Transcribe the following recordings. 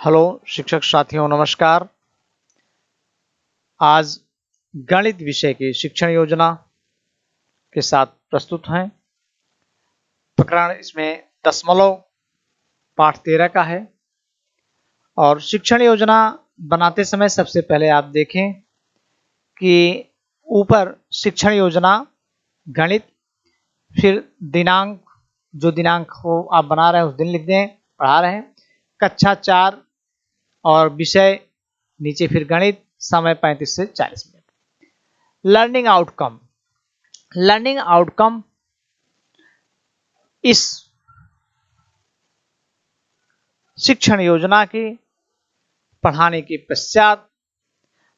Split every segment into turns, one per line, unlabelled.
Hello शिक्षक साथियों, नमस्कार। आज गणित विषय की शिक्षण योजना के साथ प्रस्तुत हैं। प्रकरण इसमें दशमलव पाठ 13 का है। और शिक्षण योजना बनाते समय सबसे पहले आप देखें कि ऊपर शिक्षण योजना गणित, फिर दिनांक, जो दिनांक हो आप बना रहे हैं उस दिन लिख दें, पढ़ा रहे हैं, कक्षा 4 और विषय नीचे, फिर गणित, समय 35 से 40 मिनट। लर्निंग आउटकम इस शिक्षण योजना के पढ़ाने के पश्चात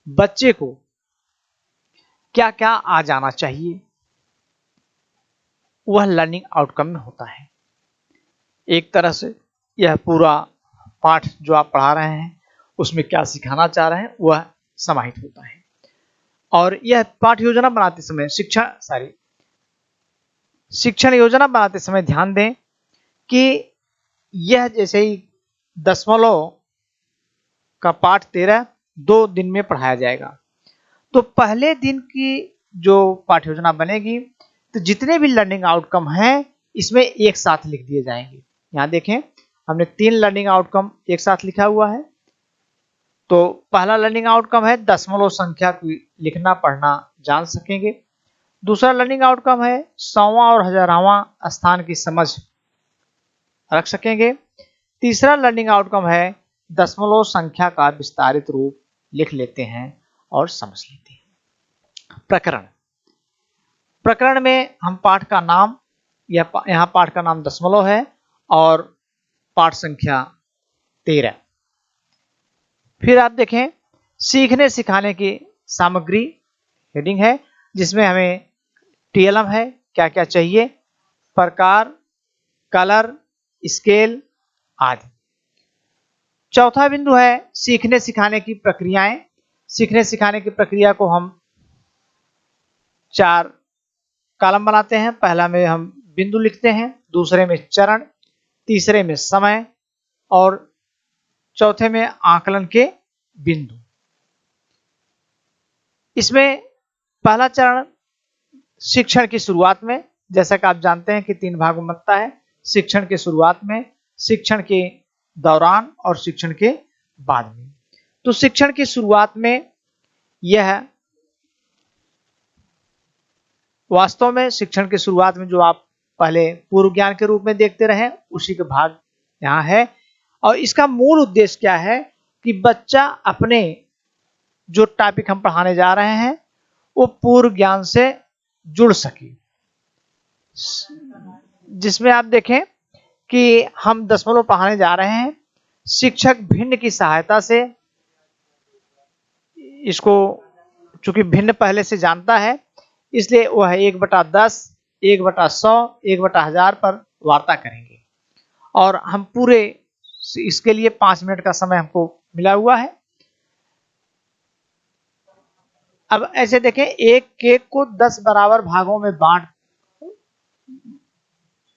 बच्चे को क्या क्या आ जाना चाहिए, वह लर्निंग आउटकम में होता है। एक तरह से यह पूरा पाठ जो आप पढ़ा रहे हैं उसमें क्या सिखाना चाह रहे हैं वह समाहित होता है। और यह पाठ योजना बनाते समय शिक्षण योजना बनाते समय ध्यान दें कि यह जैसे ही दशमलव का पाठ 13 2 दिन में पढ़ाया जाएगा, तो पहले दिन की जो पाठ योजना बनेगी तो जितने भी लर्निंग आउटकम हैं इसमें एक साथ लिख दिए जाएंगे। यहाँ देखें, हमने 3 लर्निंग आउटकम एक साथ लिखा हुआ है। तो पहला लर्निंग आउटकम है दशमलव संख्या की लिखना पढ़ना जान सकेंगे। दूसरा लर्निंग आउटकम है 100वां और 1000वां स्थान की समझ रख सकेंगे। तीसरा लर्निंग आउटकम है दशमलव संख्या का विस्तारित रूप लिख लेते हैं और समझ लेते हैं। प्रकरण में हम पाठ का नाम, यहाँ पाठ का नाम दशमलव है और पाठ संख्या 13। फिर आप देखें, सीखने सिखाने की सामग्री हेडिंग है जिसमें हमें टीएलएम है, क्या क्या चाहिए, प्रकार, कलर, स्केल आदि। चौथा बिंदु है सीखने सिखाने की प्रक्रियाएं। सीखने सिखाने की प्रक्रिया को हम 4 कॉलम बनाते हैं। पहला में हम बिंदु लिखते हैं, दूसरे में चरण, तीसरे में समय और चौथे में आकलन के बिंदु। इसमें पहला चरण शिक्षण की शुरुआत में, जैसा कि आप जानते हैं कि 3 भागों में बनता है। शिक्षण के शुरुआत में, शिक्षण के दौरान और शिक्षण के बाद में। तो शिक्षण की शुरुआत में यह वास्तव में शिक्षण की शुरुआत में जो आप पहले पूर्व ज्ञान के रूप में देखते रहे उसी का भाग यहाँ है। और इसका मूल उद्देश्य क्या है कि बच्चा अपने जो टॉपिक हम पढ़ाने जा रहे हैं वो पूर्व ज्ञान से जुड़ सके। जिसमें आप देखें कि हम दशमलव पढ़ाने जा रहे हैं, शिक्षक भिन्न की सहायता से इसको, चूंकि भिन्न पहले से जानता है इसलिए वह 1/10, 1/100, 1/1000 पर वार्ता करेंगे। और हम पूरे इसके लिए 5 मिनट का समय हमको मिला हुआ है। अब ऐसे देखें, एक केक को 10 बराबर भागों में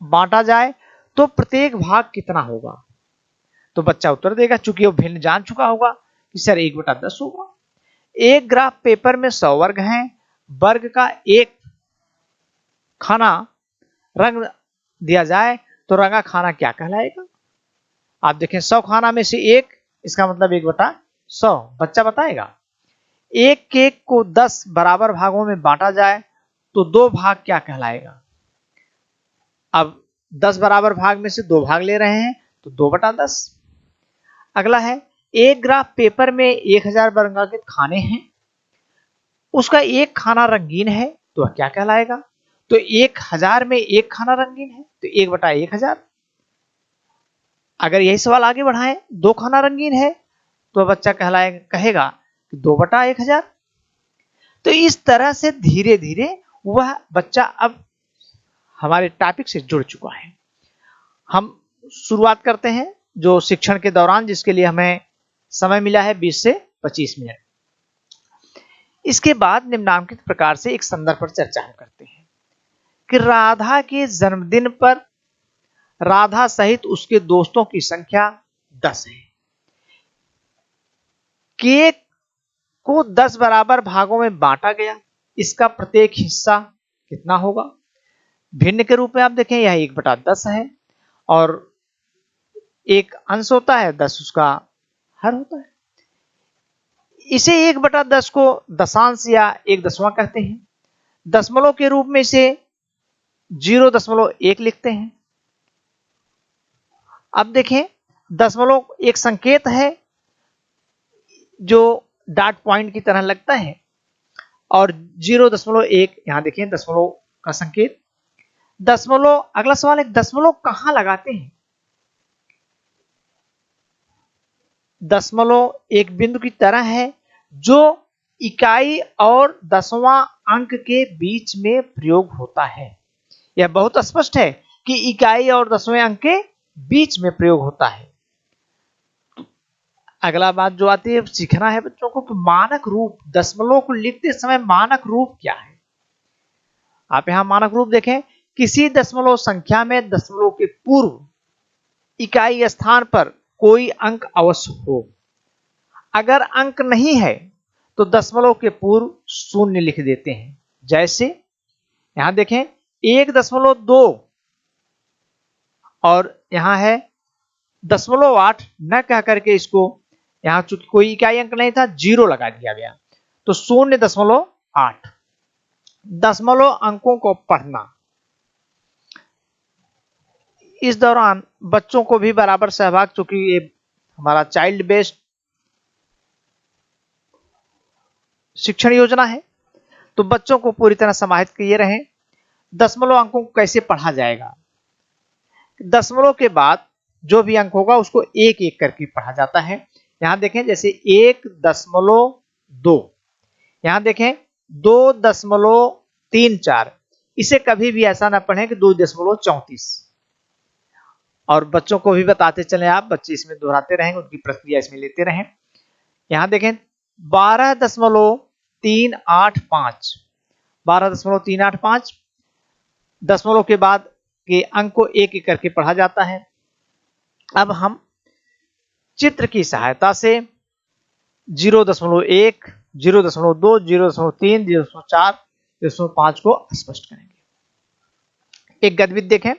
बांटा जाए तो प्रत्येक भाग कितना होगा। तो बच्चा उत्तर देगा, चूंकि वो भिन्न जान चुका होगा कि सर 1/10 होगा। एक ग्राफ पेपर में 100 वर्ग हैं, वर्ग का एक खाना रंग दिया जाए तो रंगा खाना क्या कहलाएगा। आप देखें, 100 खाना में से एक, इसका मतलब 1/100। बच्चा बताएगा। एक केक को 10 बराबर भागों में बांटा जाए तो 2 भाग क्या कहलाएगा। अब 10 बराबर भाग में से 2 भाग ले रहे हैं तो 2/10। अगला है, एक ग्राफ पेपर में 1000 वर्गाकृत खाने हैं, उसका एक खाना रंगीन है तो वह क्या कहलाएगा। तो 1000 में एक खाना रंगीन है तो 1/1000। अगर यही सवाल आगे बढ़ाएं, 2 खाना रंगीन है तो बच्चा कहेगा कि 2/1000। तो इस तरह से धीरे धीरे वह बच्चा अब हमारे टॉपिक से जुड़ चुका है। हम शुरुआत करते हैं जो शिक्षण के दौरान, जिसके लिए हमें समय मिला है 20 से 25 मिनट। इसके बाद निम्नांकित प्रकार से एक संदर्भ पर चर्चा हम करते हैं कि राधा के जन्मदिन पर राधा सहित उसके दोस्तों की संख्या 10 है। k को 10 बराबर भागों में बांटा गया, इसका प्रत्येक हिस्सा कितना होगा। भिन्न के रूप में आप देखें यह 1/10 है और एक अंश होता है, 10 उसका हर होता है। इसे 1/10 को दशांश या 1/10वां कहते हैं। दशमलव के रूप में इसे 0.1 लिखते हैं। अब देखें दशमलव एक संकेत है जो डॉट पॉइंट की तरह लगता है और 0.1 यहां देखें दशमलव का संकेत। दशमलव, अगला सवाल है दशमलव कहां लगाते हैं। दशमलव एक बिंदु की तरह है जो इकाई और दसवां अंक के बीच में प्रयोग होता है। यह बहुत स्पष्ट है कि इकाई और दसवें अंक के बीच में प्रयोग होता है। अगला बात जो आती है सीखना है बच्चों को कि मानक रूप, दशमलव को लिखते समय मानक रूप क्या है। आप यहां मानक रूप देखें, किसी दशमलव संख्या में दशमलव के पूर्व इकाई स्थान पर कोई अंक अवश्य हो। अगर अंक नहीं है तो दशमलव के पूर्व शून्य लिख देते हैं। जैसे यहां देखें 1.2 और यहां है 0.8 न कह करके इसको यहां चूंकि कोई इकाई अंक नहीं था 0 लगा दिया गया तो 0.8। दशमलव अंकों को पढ़ना, इस दौरान बच्चों को भी बराबर सहभाग, चूंकि ये हमारा चाइल्ड बेस्ड शिक्षण योजना है तो बच्चों को पूरी तरह समाहित किए रहें। दशमलव अंकों को कैसे पढ़ा जाएगा। दशमलव के बाद जो भी अंक होगा उसको एक एक करके पढ़ा जाता है। यहां देखें जैसे 1.2, यहां देखें 2.34, इसे कभी भी ऐसा ना पढ़ें कि 2.34। और बच्चों को भी बताते चले आप, बच्चे इसमें दोहराते रहेंगे, उनकी प्रक्रिया इसमें लेते रहें। यहां देखें 12.385, 12.385 दशमलव के बाद के अंक को एक एक करके पढ़ा जाता है। अब हम चित्र की सहायता से 0.1, 0.2, 0.3, 0.4, 0.5 को स्पष्ट करेंगे। एक गतिविधि देखें,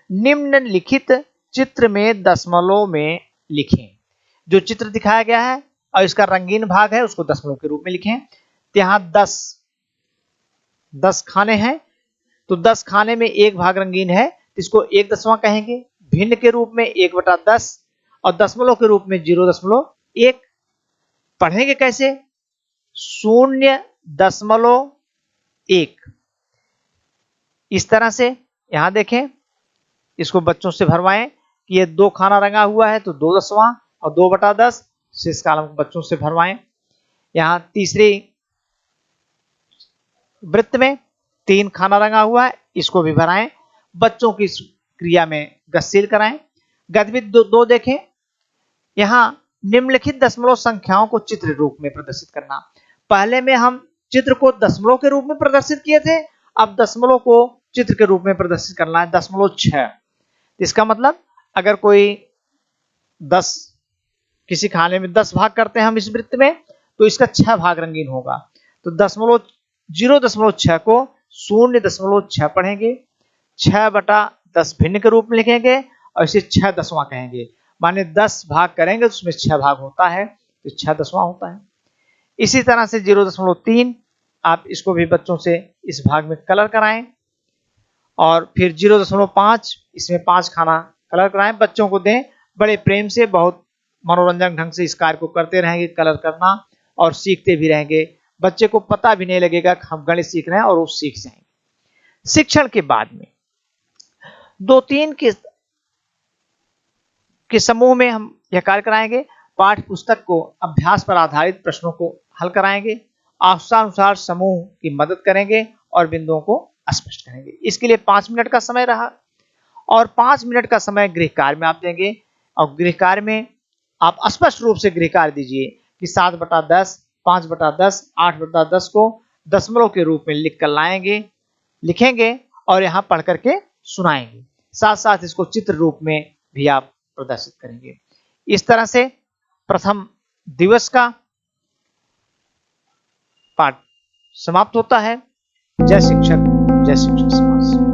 निम्नलिखित चित्र में दशमलव में लिखें। जो चित्र दिखाया गया है और इसका रंगीन भाग है उसको दशमलव के रूप में लिखें। तो यहां 10 खाने हैं तो 10 खाने में एक भाग रंगीन है तो इसको 1/10वां कहेंगे। भिन्न के रूप में 1/10 और दशमलव के रूप में 0.1। पढ़ेंगे कैसे, 0.1 इस तरह से। यहां देखें इसको बच्चों से भरवाएं कि ये 2 खाना रंगा हुआ है तो 2/10वां और 2/10 शेष कॉलम को बच्चों से भरवाएं। यहां तीसरे वृत्त में 3 खाना रंगा हुआ है, इसको भी भराएं। बच्चों की क्रिया में गतिशील कराएं। गतिविधि 2 देखें, यहां निम्नलिखित दशमलव संख्याओं को चित्र रूप में प्रदर्शित करना। पहले में हम चित्र को दशमलव के रूप में प्रदर्शित किए थे, अब दशमलव को चित्र के रूप में प्रदर्शित करना है। 0.6 इसका मतलब अगर कोई 10 किसी खाने में 10 भाग करते हैं हम इस वृत्त में तो इसका 6 भाग रंगीन होगा। तो 0.6 को 0.6 पढ़ेंगे, 6/10 भिन्न के रूप में लिखेंगे और इसे 6/10वां कहेंगे। माने 10 भाग करेंगे तो उसमें 6 भाग होता है तो 6/10वां होता है। इसी तरह से 0.3 आप इसको भी बच्चों से इस भाग में कलर कराएं और फिर 0.5 इसमें 5 खाना कलर कराएं, बच्चों को दें। बड़े प्रेम से बहुत मनोरंजक ढंग से इस कार्य को करते रहेंगे, कलर करना, और सीखते भी रहेंगे। बच्चे को पता भी नहीं लगेगा कि हम गणित सीख रहे हैं और वो सीख जाएंगे। शिक्षण के बाद में 2-3 के समूह में हम यह कार्य कराएंगे। पाठ्य पुस्तक को अभ्यास पर आधारित प्रश्नों को हल कराएंगे, आवश्यकतानुसार समूह की मदद करेंगे और बिंदुओं को स्पष्ट करेंगे। इसके लिए 5 मिनट का समय रहा और 5 मिनट का समय गृह कार्य में आप देंगे और गृह कार्य में आप स्पष्ट रूप से गृह कार्य दीजिए कि 7/10, 5/10, 8/10 को दशमलव के रूप में लिख कर लाएंगे, लिखेंगे और यहां पढ़ करके सुनाएंगे। साथ साथ इसको चित्र रूप में भी आप प्रदर्शित करेंगे। इस तरह से प्रथम दिवस का पाठ समाप्त होता है। जय शिक्षक, जय शिक्षक समाज।